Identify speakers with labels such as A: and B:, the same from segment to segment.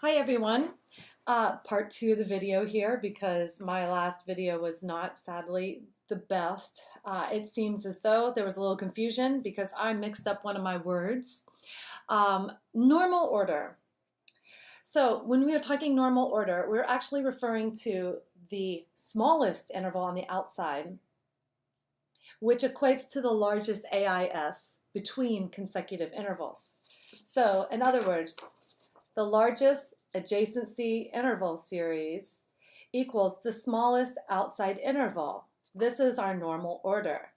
A: Hi everyone. Part two of the video here because my last video was not, sadly, the best. It seems as though there was a little confusion because I mixed up one of my words. Normal order. So when we are talking normal order, we're actually referring to the smallest interval on the outside, which equates to the largest AIS between consecutive intervals. So in other words, the largest adjacency interval series equals the smallest outside interval. This is our normal order.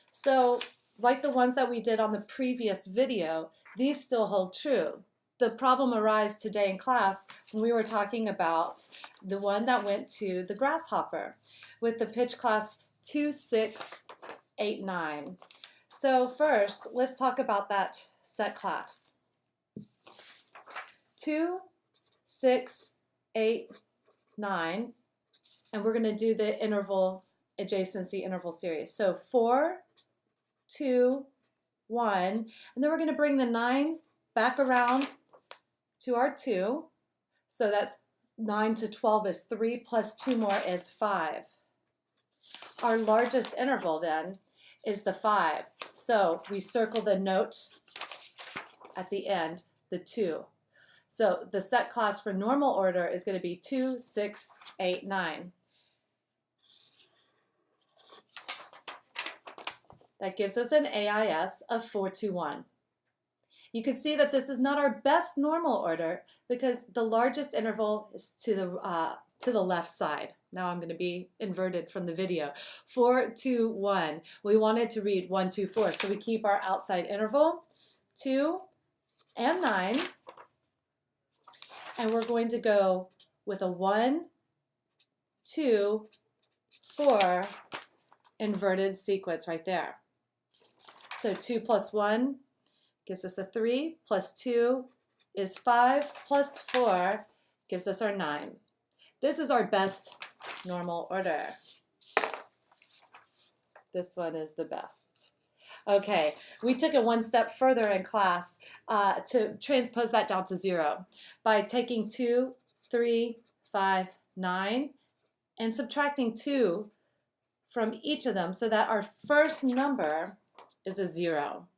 A: So like the ones that we did on the previous video, these still hold true. The problem arose today in class when we were talking about the one that went to the grasshopper with the pitch class 2689. So first, let's talk about that set class. 2, 6, 8, 9, and we're going to do the interval adjacency interval series. So 4, 2, 1, and then we're going to bring the 9 back around to our 2. So that's 9 to 12 is 3 plus 2 more is 5. Our largest interval then is the 5. So we circle the note at the end, the 2. So the set class for normal order is going to be 2, 6, 8, 9. That gives us an AIS of 421. You can see that this is not our best normal order because the largest interval is to the left side. Now I'm going to be inverted from the video. 4, 2, 1. We wanted to read 1, 2, 4. So we keep our outside interval, 2 and 9. And we're going to go with a 1, 2, 4 inverted sequence right there. So 2 plus 1 gives us a 3, plus 2 is 5, plus 4 gives us our 9. This is our best normal order. This one is the best. Okay, we took it one step further in class to transpose that down to 0 by taking 2, 3, 5, 9 and subtracting 2 from each of them so that our first number is a 0.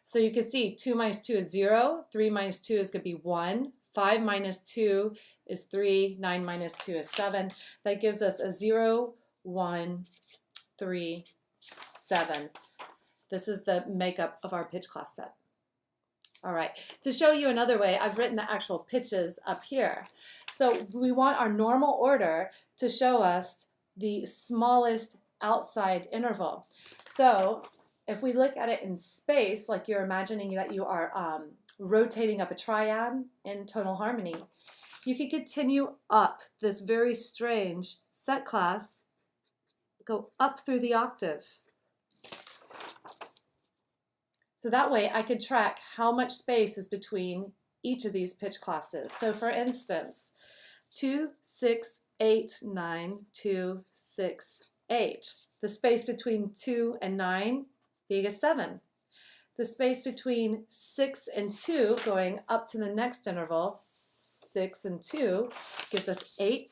A: So you can see 2 minus 2 is 0, 3 minus 2 is going to be 1, 5 minus 2 is 3, 9 minus 2 is 7. That gives us a 0, 1, 3, 7. This is the makeup of our pitch class set. All right, to show you another way, I've written the actual pitches up here. So we want our normal order to show us the smallest outside interval. So if we look at it in space, like you're imagining that you are rotating up a triad in tonal harmony, you can continue up this very strange set class, go up through the octave. So that way I could track how much space is between each of these pitch classes. So for instance, 2, 6, 8, 9, 2, 6, 8. The space between 2 and 9 being a 7. The space between 6 and 2 going up to the next interval, 6 and 2, gives us 8.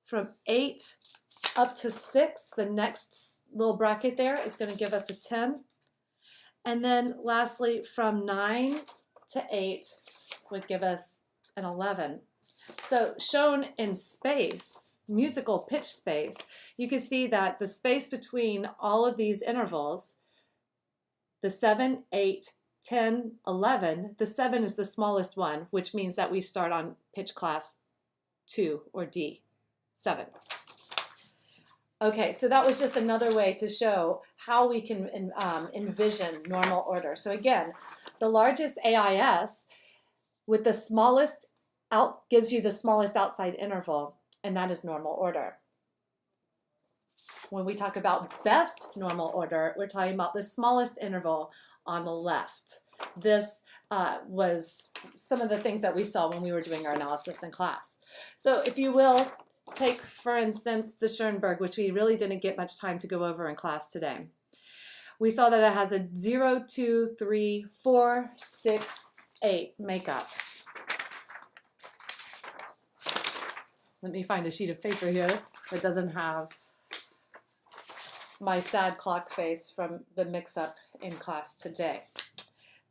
A: From 8 up to 6, the next little bracket there is going to give us a 10. And then lastly, from 9 to 8 would give us an 11. So shown in space, musical pitch space, you can see that the space between all of these intervals, the 7, 8, 10, 11, the 7 is the smallest one, which means that we start on pitch class 2 or D, 7. Okay, so that was just another way to show how we can envision normal order. So again, the largest AIS with the smallest out gives you the smallest outside interval, and that is normal order. When we talk about best normal order, we're talking about the smallest interval on the left. This was some of the things that we saw when we were doing our analysis in class. So if you will, take, for instance, the Schoenberg, which we really didn't get much time to go over in class today. We saw that it has a 0, 2, 3, 4, 6, 8 makeup. Let me find a sheet of paper here that doesn't have my sad clock face from the mix-up in class today.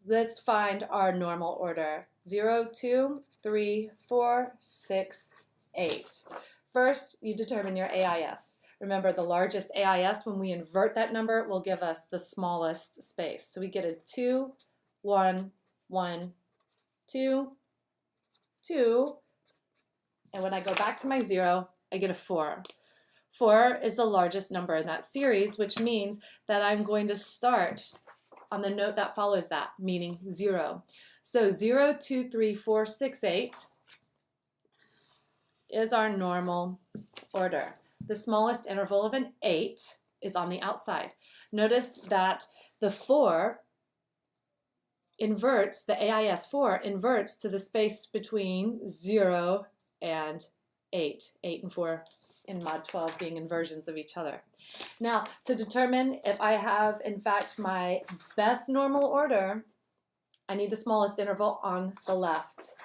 A: Let's find our normal order. 0, 2, 3, 4, 6, 8. First, you determine your AIS. Remember, the largest AIS, when we invert that number, will give us the smallest space. So we get a 2, 1, 1, 2, 2, and when I go back to my 0, I get a 4. 4 is the largest number in that series, which means that I'm going to start on the note that follows that, meaning 0. So 0, 2, 3, 4, 6, 8 is our normal order. The smallest interval of an 8 is on the outside. Notice that the 4 inverts, the AIS 4 inverts to the space between 0 and 8. 8 and 4 in Mod 12 being inversions of each other. Now, to determine if I have, in fact, my best normal order, I need the smallest interval on the left.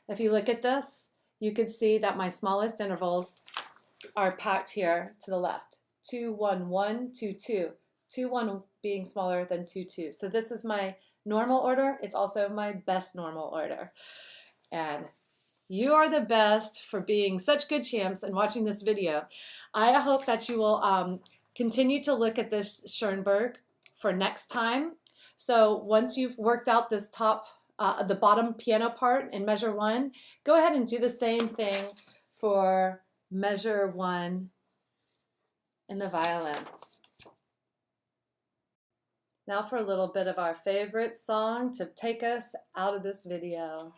A: If you look at this, you can see that my smallest intervals are packed here to the left. 2, 1, 1, 2, 2. 2, 1 being smaller than 2, 2. So this is my normal order. It's also my best normal order. And you are the best for being such good champs and watching this video. I hope that you will continue to look at this Schoenberg for next time. So once you've worked out this the bottom piano part in measure 1, go ahead and do the same thing for measure 1 in the violin. Now for a little bit of our favorite song to take us out of this video.